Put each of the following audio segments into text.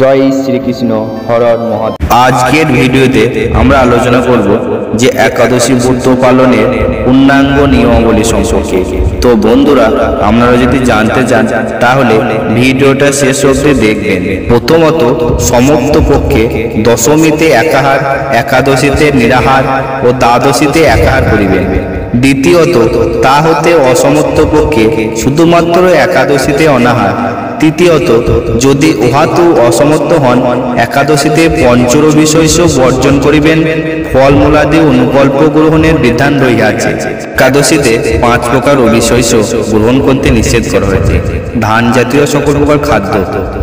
জয় শ্রীকৃষ্ণ হর হর মহাদেব। আজকের ভিডিওতে আমরা আলোচনা করব যে একাদশী ব্রত পালনের পূর্ণাঙ্গ নিয়মাবলী সম্পর্কে। তো বন্ধুরা, আপনারা যদি জানতে চান তাহলে ভিডিওটা শেষ অবধি দেখবেন। প্রথমত, সমস্ত পক্ষে দশমীতে একাহার, একাদশীতে নিরাহার ও দ্বাদশীতে একাহার করিবেন। দ্বিতীয়ত, তা হতে অসমর্থ পক্ষে শুধুমাত্র একাদশীতে অনাহার। তৃতীয়ত, যদি উহাতেও অসমর্থ হন, একাদশীতে পঞ্চরবি শস্য বর্জন করিবেন। ফলমূলাদি অনুকল্প গ্রহণের বিধান রহিয়াছে। একাদশীতে 5 প্রকার রবি শস্য গ্রহণ করতে নিষেধ করা হয়েছে। ধান জাতীয় সকল প্রকার খাদ্য,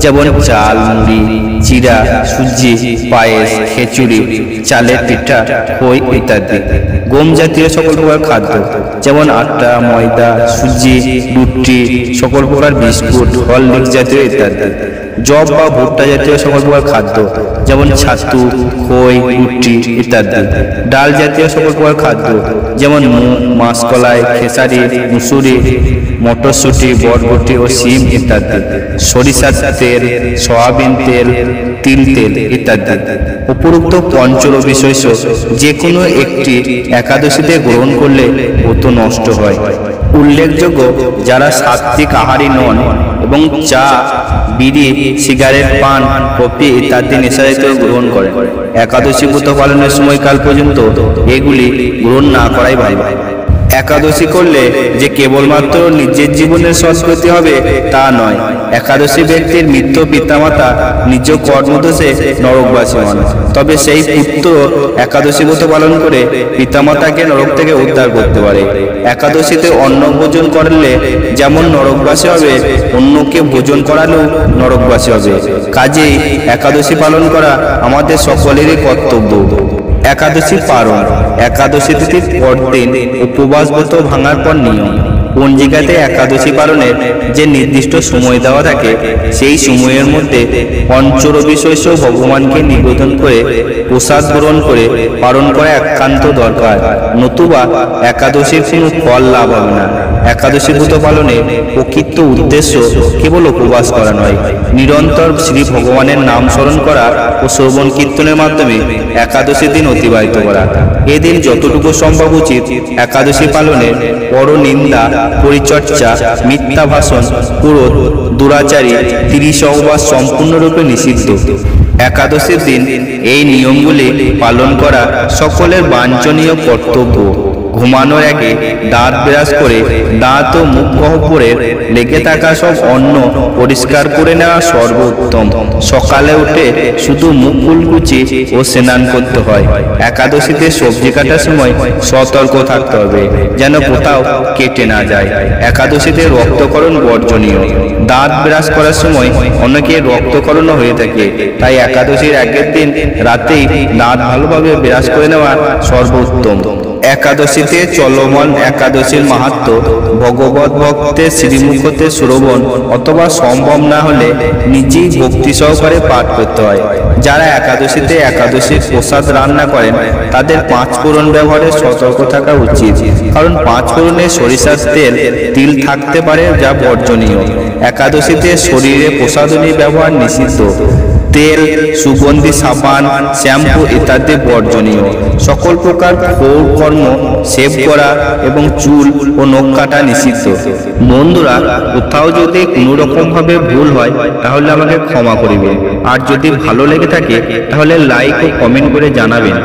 যেমন চাল, মুড়ি, চিড়া, সুজি, পায়েস, খিচুড়ি, চালের পিঠা, খই ইত্যাদি। গম জাতীয় সকল প্রকার খাদ্য, যেমন আটা, ময়দা, সুজি, রুটি, সকল প্রকার বিস্কুট, হরলিক্স জাতীয় ইত্যাদি। জব বা ভুট্টা জাতীয় সকল প্রকার খাদ্য, যেমন ছাতু, খই, রুটি ইত্যাদি। ডাল জাতীয় সকল প্রকার খাদ্য, যেমন মুগ, মাসকলাই, খেসারি, মুসুরি, মটরশুঁটি, বরবটি ও শিম ইত্যাদি। সরিষার তেল, সয়াবিন তেল, তিল তেল ইত্যাদি। উপরোক্ত পঞ্চরবি শস্য যে কোনো একটি একাদশীতে গ্রহণ করলে ব্রত নষ্ট হয়। উল্লেখযোগ্য, যারা সাত্ত্বিক আহারী নন এবং চা, বিড়ি, সিগারেট, পান, কফি ইত্যাদি নেশাজাতীয় গ্রহণ করেন, একাদশী ব্রত পালনের সময়কাল পর্যন্ত এগুলি গ্রহণ না করাই ভালো। একাদশী করলে যে কেবলমাত্র নিজের জীবনের সদ্গতি হবে তা নয়। একাদশী ব্যক্তির মৃত্যু পিতামাতা নিজ কর্মদোষে নরকবাসী হন, তবে সেই পুত্র একাদশী ব্রত পালন করে পিতামাতাকে নরক থেকে উদ্ধার করতে পারে। একাদশীতে অন্ন ভোজন করলে যেমন নরকবাসী হবে, অন্যকে ভোজন করালেও নরকবাসী হবে। কাজেই একাদশী পালন করা আমাদের সকলেরই কর্তব্য। একাদশী পালন। একাদশী তিথির পরদিন উপবাস ব্রত ভাঙার পর নিয়ম। পঞ্জিকাতে একাদশী পালনের যে নির্দিষ্ট সময় দেওয়া থাকে, সেই সময়ের মধ্যে পঞ্চরবি শস্য ভগবানকে নিবেদন করে প্রসাদ গ্রহণ করে পালন করা একান্ত দরকার, নতুবা একাদশীর কোনো ফল লাভ হবে না। একাদশী ব্রত পালনের প্রকৃত উদ্দেশ্য কেবল উপবাস করা নয়, নিরন্তর শ্রী ভগবানের নাম স্মরণ করা ও শ্রবণ কীর্তনের মাধ্যমে একাদশী দিন অতিবাহিত করা। এদিন যতটুকু সম্ভব উচিত একাদশী পালনের পরনিন্দা, পরিচর্যা, মিথ্যা ভাষণ, ক্রোধ, দুরাচারী, তিরিসহবাস সম্পূর্ণরূপে নিষিদ্ধ। একাদশীর দিন এই নিয়মগুলি পালন করা সকলের বাঞ্ছনীয় কর্তব্য। ঘুমানোর আগে দাঁত ব্রাশ করে দাঁত ও মুখ গহ্বরের লেগে থাকা সব অন্ন পরিষ্কার করে নেওয়া সর্বোত্তম। সকালে উঠে শুধু মুখ কুলকুচি ও স্নান করতে হয়। একাদশীতে সবজি কাটার সময় সতর্ক থাকতে হবে, যেন কোথাও কেটে না যায়। একাদশীতে রক্তকরণ বর্জনীয়। দাঁত ব্রাশ করার সময় অনেকে রক্তকরণ হয়ে থাকে, তাই একাদশীর আগের দিন রাতেই দাঁত ভালোভাবে ব্রাশ করে নেওয়া সর্বোত্তম। একাদশীতে চলমান একাদশীর মাহাত্ম্য ভগবত ভক্তের শ্রীমুখতে শ্রবণ অথবা সম্ভব না হলে নিজেই ভক্তি সহকারে পাঠ করতে হয়। যারা একাদশীতে একাদশীর প্রসাদ রান্না করেন তাদের 5 ফোড়ন ব্যবহারে সতর্ক থাকা উচিত, কারণ 5 ফোড়নে সরিষার তেল, তিল থাকতে পারে, যা বর্জনীয়। একাদশীতে শরীরে প্রসাধনী ব্যবহার নিষিদ্ধ। তেল, সুগন্ধি সাবান, শ্যাম্পু ইত্যাদি বর্জনীয়। সকল প্রকার কর্ম সেভ করা এবং চুল ও নখ কাটা নিষিদ্ধ। বন্ধুরা, কোথাও যদি কোনো রকম ভাবে ভুল হয় তাহলে আমাকে ক্ষমা করিবেন, আর যদি ভালো লেগে থাকে তাহলে লাইক ও কমেন্ট করে জানাবেন।